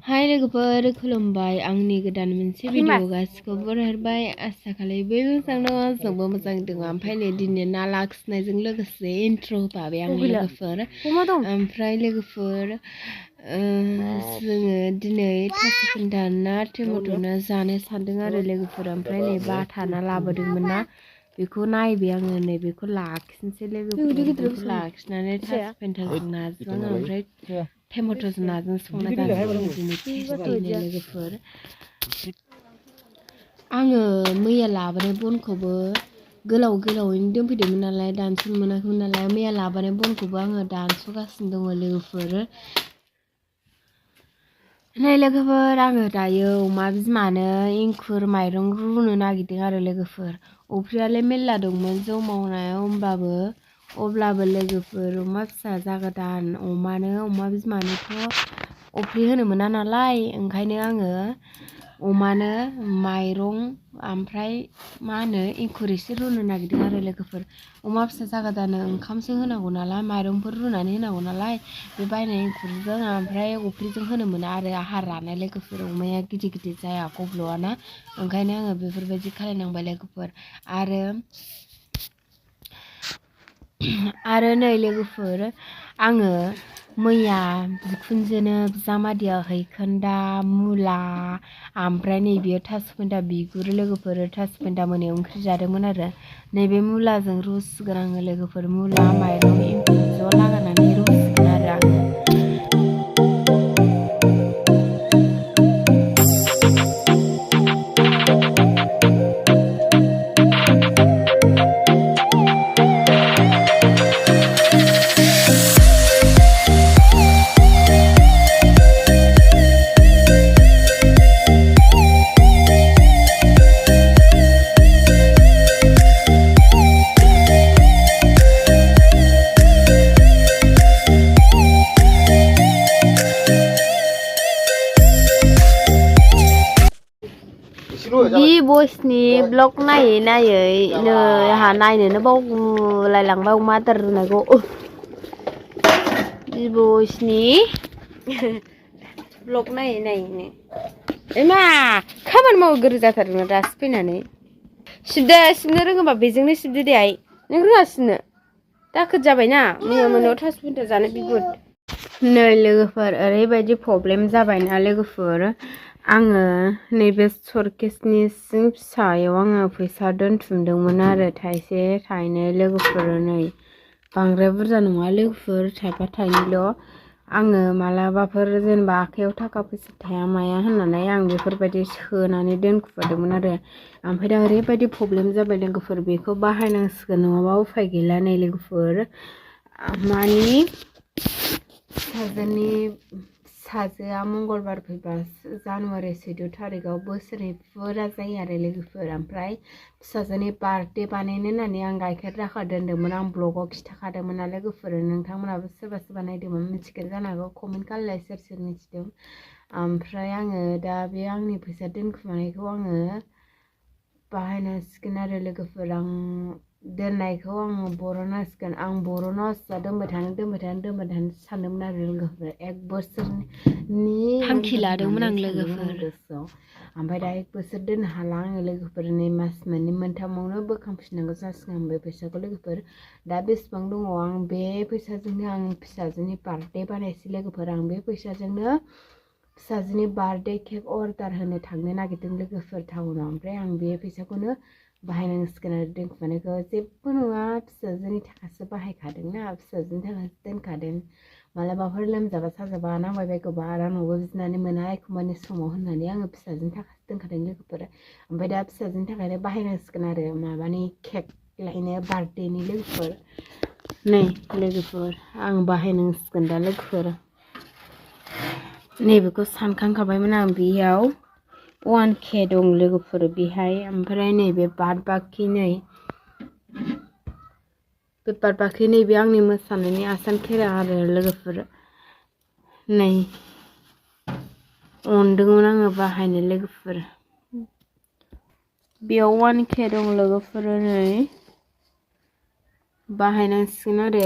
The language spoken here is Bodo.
हाय लोगोफोर खुलुमबाय आंनि गोदान मोनसे भिडिअ गासिखौबो बरायबाय आसा खालामो मोजां दङ जोंबो मोजां दङ ओमफ्राय नै दिनै ना लाखिनायजों लोगोसे इन्ट्र होफाबाय आं लोगोफोर ओमफ्राय लोगोफोर जोङो दिनै थास' फेन्था ना टमेट' ना जानो सानदों आरो लोगोफोर ओमफ्राय नै बाथा ना लाबोदोंमोन ना बेखौ नायबाय आङो नै बेखौ लाखिनोसै लोगोफोर बेखौ लाखिनानै थास' फेन्थाजों नाजों ओमफ्राय टमेट'जों नाजों संना जानो दिनै टेस्टिनो लोगोफोर आङो मैया लाबोनाय बनखौबो गोलाव गोलावैनो दोनफैदोंमोन नालाय दानस'नो मोनाखैमोन नालाय मैया लाबोनाय बनखौबो आङो दानस'गासिनो दङ लोगोफोर नै लोगोफोर आङो दायो अमा बिमानो इंखुर माइरं रुनो नागिरदों आरो लोगोफोर अफ्रियालाय मेरला दंमोन जौ मावनायाव अब्लाबो लोगोफोर अमा फिसा जागोदान अमा बिमानोथ' अफ्रि होनो मोना नालाय ओंखायनो आङो अमानो माइरं ओमफ्राय मा होनो इंखुर एसे रुनो नागिरदों आरो लोगोफोर अमा फिसा जागोदानो ओंखामसो होनांगौ नालाय माइरंफोर रुनानै होनांगौ नालाय बे बायनाय इंखुरजों ओमफ्राय अफ्रिजों होनो मोना आरो आहार लानाय लोगोफोर अमाया गिदिर गिदिर जाया गब्ल'आना ओंखायनो आङो बेफोरबायदि खालायनांबाय लोगोफोर आरो नै लोगोफोर आङो मैया बिखुनजोनो बिजामादैया हैखोन्दा मुला ओमफ्राय नैबेयो थास' फेन्था बिगुर लोगोफोर थास' फेन्था मोनायाव ओंख्रि जादोंमोन आरो नैबे मुलाजों रुसिगोन आङो लोगोफोर मुला माइरं इंखुर ज' लागायनानै रुसिगोन आरो आङो बि बयसनि ब्लग नायै नायै नै आंहा नायनोनो बावगुलायलांबाय अमा आदार रुनायखौ बि बयसनि ब्लग नायै नायैनो मा खामानि मावो गोरो जाथारदों दासो फैनानै सिबनो रोङोबा बेजोंनो सिबदो दे आइ नों रोङा सिबनो दाखोर जाबायना मैया मोनायाव थास' फेन्था जानो बिगुर नै लोगोफोर ओरैबायदि प्रब्लेम जाबायना लोगोफोर आङो नैबे सर्केसनि सिं फिसायाव आङो फैसा दोनथुमदोंमोन आरो थाइसे थाइनै लोगोफोर नै बांद्राय बुरजा नङा लोगोफोर थाइफा थाइनैल' आङो मालाबाफोर जेनेबा आखाइयाव थाखा फैसा थाया माया होननानै आं बेफोरबायदि सोनानै दोनखुमादोंमोन आरो ओमफ्राय दा ओरैबायदि प्रब्लेम जाबाय लोगोफोर बेखौ बाहायनांसिगोन नङाबा उफाय गैला नै लोगोफोर मानि फिसाजोआ मंगलबार फैबा जानुवारि 14 थारिखआव बोसोरनै फुरा जायो आरो लोगोफोर ओमफ्राय फिसाजोनि बार्थडे बानायनो होननानै आं गाइखेर दाखा दोनदोंमोन आं ब्लगाव खिन्थाखादोंमोन ना लोगोफोर नोंथांमोनाबो सोरबा नायदोंमोन मिथिगोन जानो हागौ कमेन्ट खालामलाय सोर सोर मिथिदों ओमफ्राय आङो दा बे आंनि फैसा दोनखुमानायखौ आङो बाहायनांसिगोन आरो लोगोफोर आं दोननायखौ आङो बरनांसिगोन आं बरनावसो दोनबाय थानो सानदोंमोन आरो लोगोफोर 1 बोसोरनि थांखि लादोंमोन आं लोगोफोर गोसोआव ओमफ्राय दा 1 बोसोर दोननो हाला आङो लोगोफोर नै मास मोननै मोनथामावनो बोखांफिननांगौ जासिगोन आं बे फैसाखौ लोगोफोर दा बेसेबां दङ आं बे फैसाजोंनो आं फिसाजोनि बार्थडे बानायसै लोगोफोर आं बे फैसाजोंनो फिसाजोनि बार्थडे केक अर्डार होनो थांनो नागिरदों लोगोफोर टाउनाव ओमफ्राय आं बे फैसाखौनो बाहायनांसिगोन आरो दोनखुमानायखौ जेबो नङा फिसाजोनि थाखायसो बाहायखादोंना फिसाजोनि थाखायसो दोनखादों मालाबाफोर लोमजाबा साजाबा नांबायबायगौबा रावनावबो बिनानै मोना एखमबानि समाव होननानै आङो फिसाजोनि थाखायसो दोनखादों लोगोफोर ओमफ्राय दा फिसाजोनि थाखायनो बाहायनांसिगोन आरो माबानि केक लायनो बार्थडेनि लोगोफोर नै लोगोफोर आं बाहायनांसिगोन दा लोगोफोर नैबेखौ सानखांखाबायमोन आं बेयाव 1K दं लोगोफोर बेहाय ओमफ्राय नैबे बाद बाखि नैबे आंनि मोसानायनि आसान खेरा आरो लोगोफोर नै अनदोंमोन आङो बाहायनो लोगोफोर बेयाव 1K दं लोगोफोर नै बाहायनांसिगोन आरो